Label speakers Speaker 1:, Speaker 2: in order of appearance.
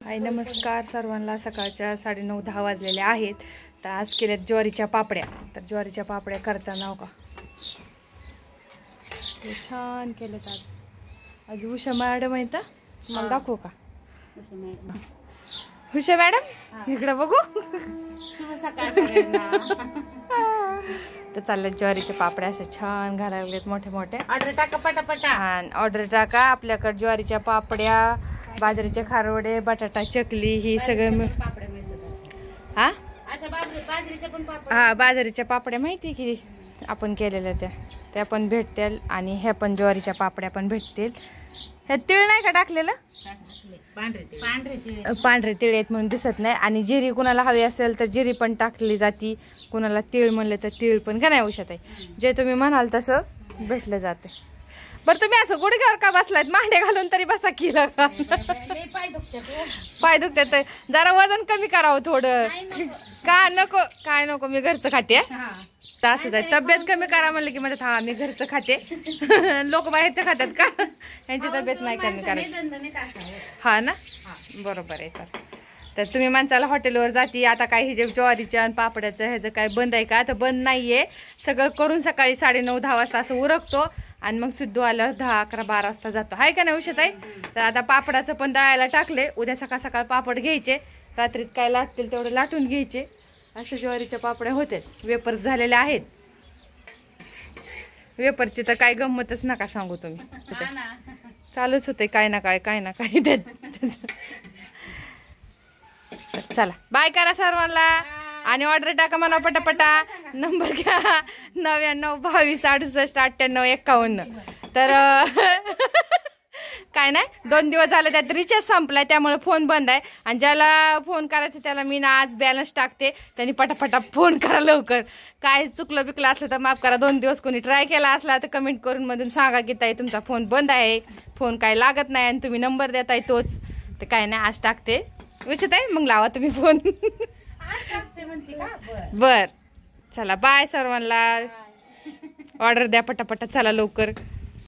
Speaker 1: हाय नमस्कार सर्वांना। सकाळच्या 9:30 वाजलेले आहेत। तर आज केल्यात ज्वारीच्या पापड्या। तर ज्वारीच्या पापड्या करताना का ते छान केलेत आज उषा मॅडम आहे तर मला दाखवू का? उषा मॅडम इकडे बघू।
Speaker 2: शुभ सकाळ सगळ्यांना।
Speaker 1: तर चालले ज्वारीचे पापड्या असे छान घालायला लागलेत मोठे मोठे।
Speaker 2: ऑर्डर टाका पटापटा।
Speaker 1: ऑर्डर टाका। आपल्याकडे ज्वारीच्या पापड्या, बाजरीचे खारवडे, बटाटा चकली ही सगळं
Speaker 2: पापड्या मिळतात।
Speaker 1: हा
Speaker 2: अशा बाजरीच्या पण पापड।
Speaker 1: हा बाजरीच्या पापड्या माहिती की आपण केलेल्या त्या पण भेटतील आणि ह्या पण ज्वारीच्या पापड्या पण भेटतील। हे तीळ नाही का टाकलेलं? पांढरे तीळ आहेत म्हणून दिसत नाही। आणि जिरी कुणाला हवी असेल तर जिरी पण टाकली जाती, कुणाला तीळ म्हणले तर तीळ पण का नाही औषध आहे जे तुम्ही म्हणाल तसं भेटलं जाते। बरं तुम्ही असं गुडघ्यावर का बसलायत? मांडे घालून तरी बसा केलं का? पाय दुखतात जरा वजन कमी करावं थोडं। का नको काय नको मी घरचं खाते। असंच आहे तब्येत कमी करा म्हणलं की म्हणतात हा मी घरचं खाते। लोक बाहेरचं खातात का? यांची तब्येत नाही कमी करायची हा ना बरोबर आहे। तर तुम्ही माणसाला हॉटेलवर जाती आता काय हे जे ज्वारीच्या आणि पापड्याचं ह्याचं काय बंद आहे का? तर बंद नाहीये। सगळं करून सकाळी 9:30-10 वाजता असं उरकतो आणि मग सिद्धू आलं 10, 11, 12 वाजता जातो हाय का नाही उषा ताई? तर आता पापडाचं पण दळायला टाकले। उद्या सकाळ सकाळ पापड घ्यायचे, रात्रीत काय लाटतील तेवढे लाटून घ्यायचे। अशा ज्वारीच्या पापड्या होते। वेपर झालेले आहेत। वेपरची तर काय गंमतच नका सांगू तुम्ही, चालूच होते काय ना काय चला बाय करा सर्वांना आणि ऑर्डर टाका म्हणा पटापटा। नंबर घ्या 99 22 68 98 51। तर काय नाही 2 दिवस झाले त्यात रिचार्ज संपलाय त्यामुळे फोन बंद आहे। आणि ज्याला फोन करायचं त्याला मी ना आज बॅलन्स टाकते, त्यांनी पटापटा फोन करा लवकर। काय चुकलं बिकलं असलं तर माफ करा। 2 दिवस कोणी ट्राय केला असला तर कमेंट करून मधून सांगा की ताई तुमचा फोन बंद आहे, फोन काय लागत नाही आणि तुम्ही नंबर देताय तोच। तर काय नाही आज टाकते विषय आहे मग लावा तुम्ही फोन। बर चला बाय सर्वांना। ऑर्डर द्या पटापटा चला लवकर।